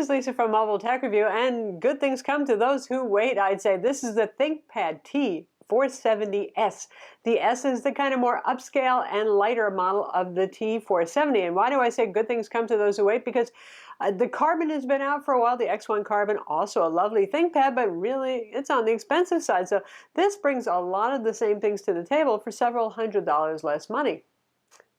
is Lisa from Mobile Tech Review, and good things come to those who wait, I'd say. This is the ThinkPad T470s. The S is the kind of more upscale and lighter model of the T470. And why do I say good things come to those who wait? Because the Carbon has been out for a while, the X1 Carbon, also a lovely ThinkPad, but really it's on the expensive side. So this brings a lot of the same things to the table for several $100s less money.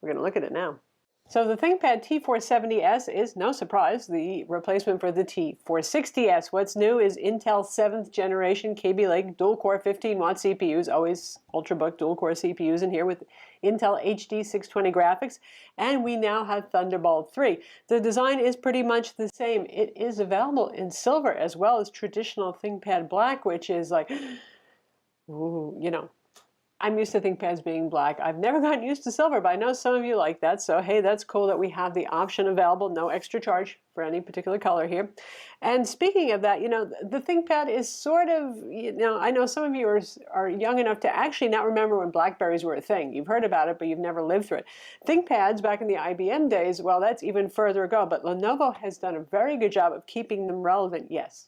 We're going to look at it now. So the ThinkPad T470s is, no surprise, the replacement for the T460s. What's new is Intel 7th generation Kaby Lake dual-core 15-watt CPUs, always Ultrabook dual-core CPUs in here with Intel HD 620 graphics, and we now have Thunderbolt 3. The design is pretty much the same. It is available in silver as well as traditional ThinkPad black, which is like, ooh, you know. I'm used to ThinkPads being black. I've never gotten used to silver, but I know some of you like that. So, hey, that's cool that we have the option available. No extra charge for any particular color here. And speaking of that, you know, the ThinkPad is sort of, you know, I know some of you are young enough to actually not remember when BlackBerries were a thing. You've heard about it, but you've never lived through it. ThinkPads back in the IBM days, well, that's even further ago. But Lenovo has done a very good job of keeping them relevant, yes.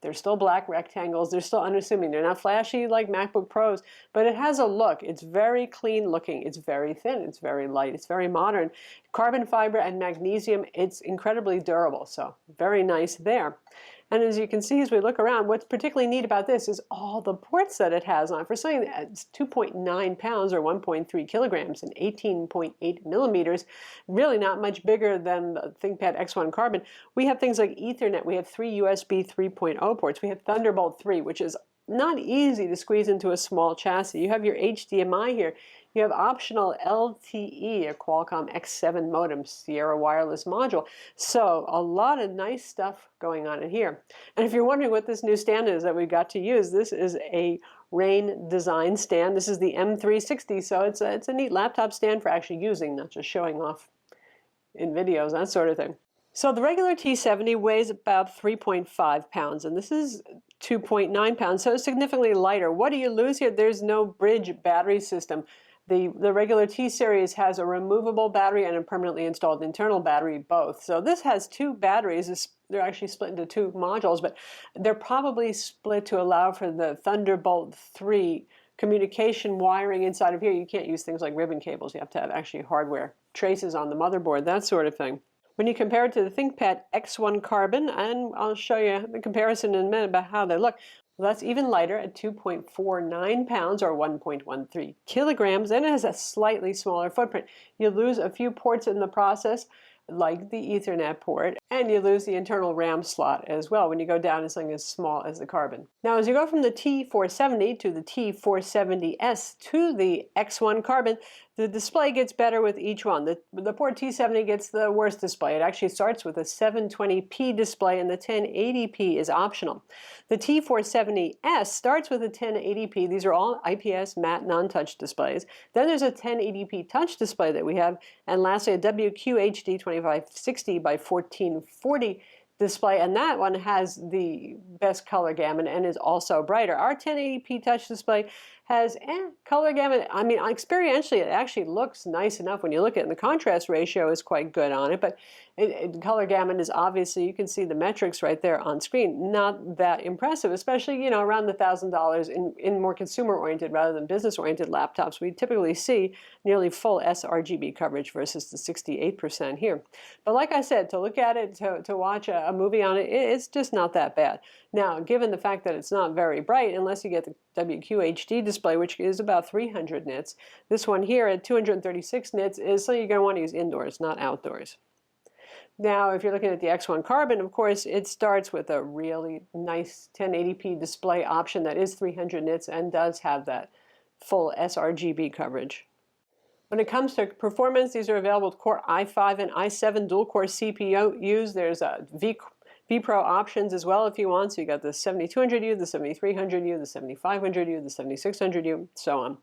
They're still black rectangles. They're still unassuming. They're not flashy like MacBook Pros, but it has a look. It's very clean looking. It's very thin. It's very light. It's very modern. Carbon fiber and magnesium. It's incredibly durable. So very nice there. And as you can see, as we look around, what's particularly neat about this is all the ports that it has on. For something that's 2.9 pounds or 1.3 kilograms and 18.8 millimeters, really not much bigger than the ThinkPad X1 Carbon. We have things like Ethernet. We have 3 USB 3.0 ports. We have Thunderbolt 3, which is not easy to squeeze into a small chassis. You have your HDMI here. You have optional LTE, a Qualcomm X7 modem, Sierra wireless module. So a lot of nice stuff going on in here. And if you're wondering what this new stand is that we got to use, this is a Rain design stand. This is the M360, so it's a neat laptop stand for actually using, not just showing off in videos, that sort of thing. So the regular T70 weighs about 3.5 pounds, and this is 2.9 pounds, so it's significantly lighter. What do you lose here? There's no bridge battery system. The regular T-Series has a removable battery and a permanently installed internal battery, both. So this has two batteries. They're actually split into two modules, but they're probably split to allow for the Thunderbolt 3 communication wiring inside of here. You can't use things like ribbon cables. You have to have actually hardware traces on the motherboard, that sort of thing. When you compare it to the ThinkPad X1 Carbon, and I'll show you the comparison in a minute about how they look, well, that's even lighter at 2.49 pounds or 1.13 kilograms, and it has a slightly smaller footprint. You lose a few ports in the process, like the Ethernet port, and you lose the internal RAM slot as well when you go down to something as small as the Carbon. Now, as you go from the T470 to the T470s to the X1 Carbon, the display gets better with each one. The poor T70 gets the worst display. It actually starts with a 720p display, and the 1080p is optional. The T470s starts with a 1080p. These are all IPS matte non-touch displays. Then there's a 1080p touch display that we have, and lastly a WQHD 2560 by 1440 display, and that one has the best color gamut and is also brighter. Our 1080p touch display has color gamut. I mean, experientially, it actually looks nice enough when you look at it, and the contrast ratio is quite good on it, but color gamut is obviously, you can see the metrics right there on screen, not that impressive, especially, you know, around the $1,000 in more consumer-oriented rather than business-oriented laptops. We typically see nearly full sRGB coverage versus the 68% here. But like I said, to look at it, to watch a movie on it, it's just not that bad. Now, given the fact that it's not very bright, unless you get the WQHD display, which is about 300 nits, this one here at 236 nits is something you're going to want to use indoors, not outdoors. Now, if you're looking at the X1 Carbon, of course, it starts with a really nice 1080p display option that is 300 nits and does have that full sRGB coverage. When it comes to performance, these are available with Core i5 and i7 dual-core CPUs. There's a vPro options as well if you want. So you got the 7200U, the 7300U, the 7500U, the 7600U, so on.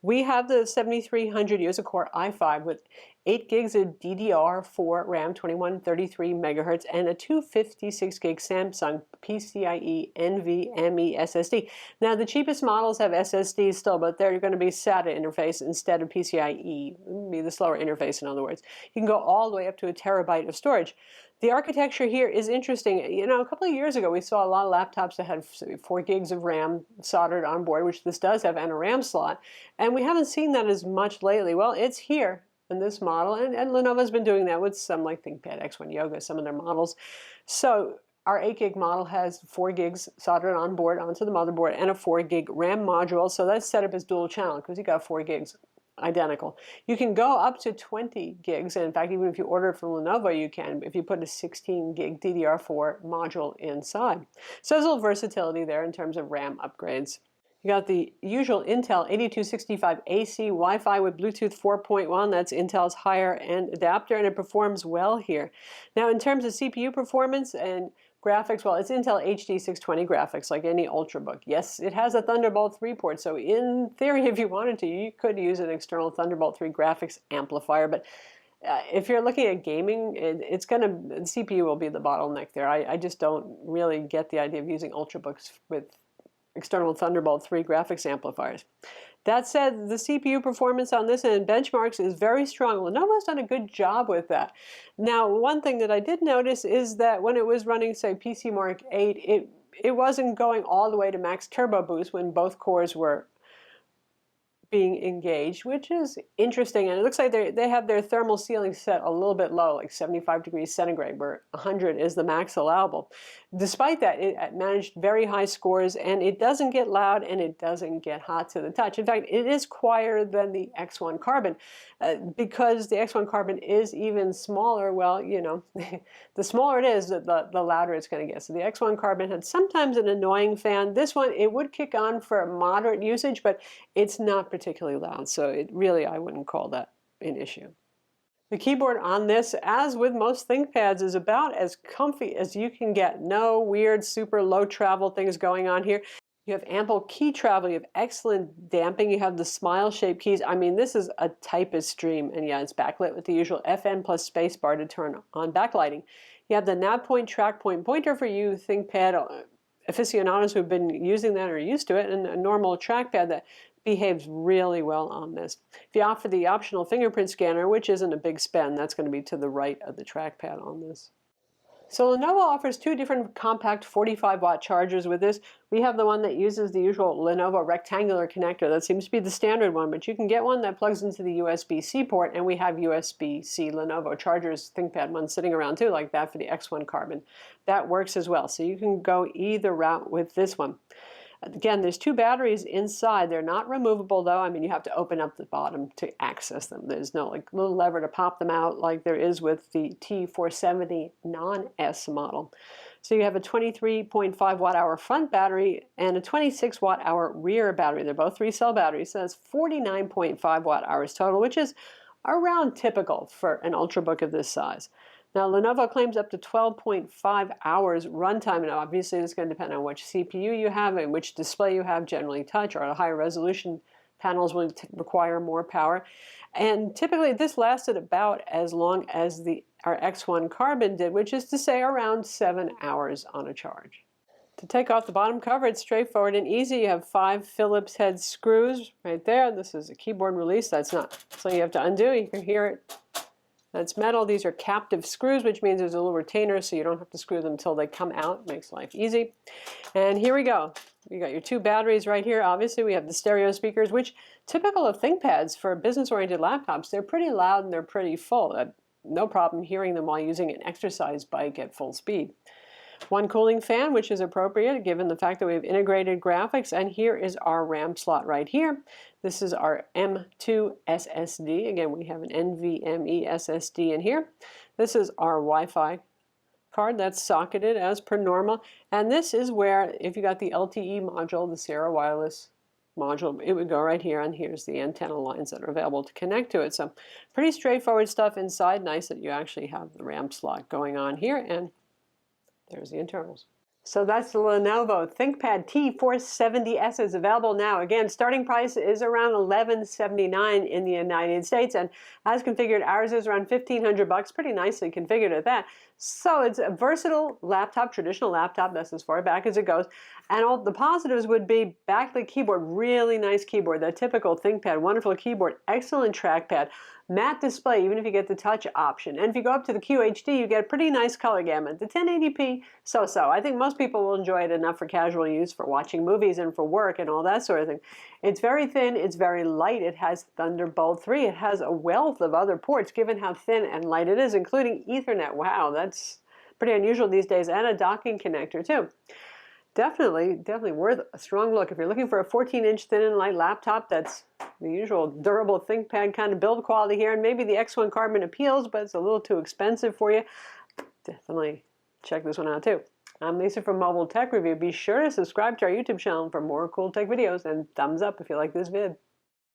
We have the 7300U as a Core i5 with 8 gigs of DDR4 RAM, 2133 megahertz, and a 256 gig Samsung PCIe NVMe SSD. Now, the cheapest models have SSDs still, but they're going to be SATA interface instead of PCIe, be the slower interface, in other words. You can go all the way up to a terabyte of storage. The architecture here is interesting. You know, a couple of years ago, we saw a lot of laptops that had 4 gigs of RAM soldered on board, which this does have, and a RAM slot. And we haven't seen that as much lately. Well, it's here in this model, and Lenovo's been doing that with some like ThinkPad X1 Yoga, some of their models. So our 8 gig model has 4 gigs soldered on board onto the motherboard and a 4 gig RAM module. So that's set up as dual channel because you got 4 gigs. Identical. You can go up to 20 gigs, and in fact, even if you order it from Lenovo, you can, if you put a 16 gig DDR4 module inside. So there's a little versatility there in terms of RAM upgrades. You got the usual Intel 8265 AC Wi-Fi with Bluetooth 4.1. That's Intel's higher end adapter, and it performs well here. Now, in terms of CPU performance and graphics, well, it's Intel HD 620 graphics, like any Ultrabook. Yes, it has a Thunderbolt 3 port, so in theory, if you wanted to, you could use an external Thunderbolt 3 graphics amplifier, but if you're looking at gaming, the CPU will be the bottleneck there. I just don't really get the idea of using Ultrabooks with external Thunderbolt 3 graphics amplifiers. That said, the CPU performance on this and benchmarks is very strong. Lenovo's done a good job with that. Now, one thing that I did notice is that when it was running, say, PC Mark 8, it wasn't going all the way to max turbo boost when both cores were being engaged, which is interesting. And it looks like they have their thermal ceiling set a little bit low, like 75 degrees centigrade, where 100 is the max allowable. Despite that, it managed very high scores, and it doesn't get loud and it doesn't get hot to the touch. In fact, it is quieter than the X1 Carbon. Because the X1 Carbon is even smaller, well, you know, the smaller it is, the louder it's going to get. So the X1 Carbon had sometimes an annoying fan. This one, it would kick on for moderate usage, but it's not particularly loud. So it really, I wouldn't call that an issue. The keyboard on this, as with most ThinkPads, is about as comfy as you can get. No weird, super low travel things going on here. You have ample key travel, you have excellent damping, you have the smile-shaped keys. I mean, this is a typist dream, and yeah, it's backlit with the usual FN plus spacebar to turn on backlighting. You have the NavPoint trackpoint pointer for you ThinkPad aficionados who've been using that or used to it, and a normal trackpad that behaves really well on this. If you opt for the optional fingerprint scanner, which isn't a big spend, that's going to be to the right of the trackpad on this. So Lenovo offers 2 different compact 45-watt chargers with this. We have the one that uses the usual Lenovo rectangular connector. That seems to be the standard one, but you can get one that plugs into the USB-C port, and we have USB-C Lenovo chargers, ThinkPad ones sitting around too, like that for the X1 Carbon. That works as well, so you can go either route with this one. Again, there's 2 batteries inside. They're not removable, though. I mean, you have to open up the bottom to access them. There's no like little lever to pop them out like there is with the T470 non-S model. So you have a 23.5 watt-hour front battery and a 26 watt-hour rear battery. They're both 3-cell batteries, so that's 49.5 watt-hours total, which is around typical for an Ultrabook of this size. Now, Lenovo claims up to 12.5 hours runtime, and obviously it's going to depend on which CPU you have and which display you have, generally touch, or higher resolution panels will require more power. And typically this lasted about as long as our X1 Carbon did, which is to say around 7 hours on a charge. To take off the bottom cover, it's straightforward and easy. You have 5 Phillips head screws right there. This is a keyboard release. That's not something you have to undo. You can hear it. That's metal. These are captive screws, which means there's a little retainer, so you don't have to screw them until they come out. Makes life easy. And here we go. You got your 2 batteries right here. Obviously, we have the stereo speakers, which typical of ThinkPads for business-oriented laptops. They're pretty loud and they're pretty full. No problem hearing them while using an exercise bike at full speed. 1 cooling fan, which is appropriate given the fact that we have integrated graphics, and here is our RAM slot right here. This is our M2 SSD. Again, we have an NVMe SSD in here. This is our Wi-Fi card that's socketed as per normal, and this is where, if you got the LTE module, the Sierra Wireless module, it would go right here, and here's the antenna lines that are available to connect to it. So pretty straightforward stuff inside. Nice that you actually have the RAM slot going on here, and there's the internals. So that's the Lenovo ThinkPad T470s is available now. Again, starting price is around $1179 in the United States, and as configured, ours is around $1,500, pretty nicely configured at that. So it's a versatile laptop, traditional laptop, that's as far back as it goes. And all the positives would be backlit keyboard, really nice keyboard, that typical ThinkPad, wonderful keyboard, excellent trackpad, Matte display, even if you get the touch option. And if you go up to the QHD, you get a pretty nice color gamut. The 1080p, so-so. I think most people will enjoy it enough for casual use, for watching movies and for work and all that sort of thing. It's very thin, it's very light. It has Thunderbolt 3. It has a wealth of other ports, given how thin and light it is, including Ethernet. Wow, that's pretty unusual these days, and a docking connector too. Definitely worth a strong look. If you're looking for a 14-inch thin and light laptop, that's the usual durable ThinkPad kind of build quality here, and maybe the X1 Carbon appeals, but it's a little too expensive for you. Definitely check this one out too. I'm Lisa from Mobile Tech Review. Be sure to subscribe to our YouTube channel for more cool tech videos, and thumbs up if you like this vid.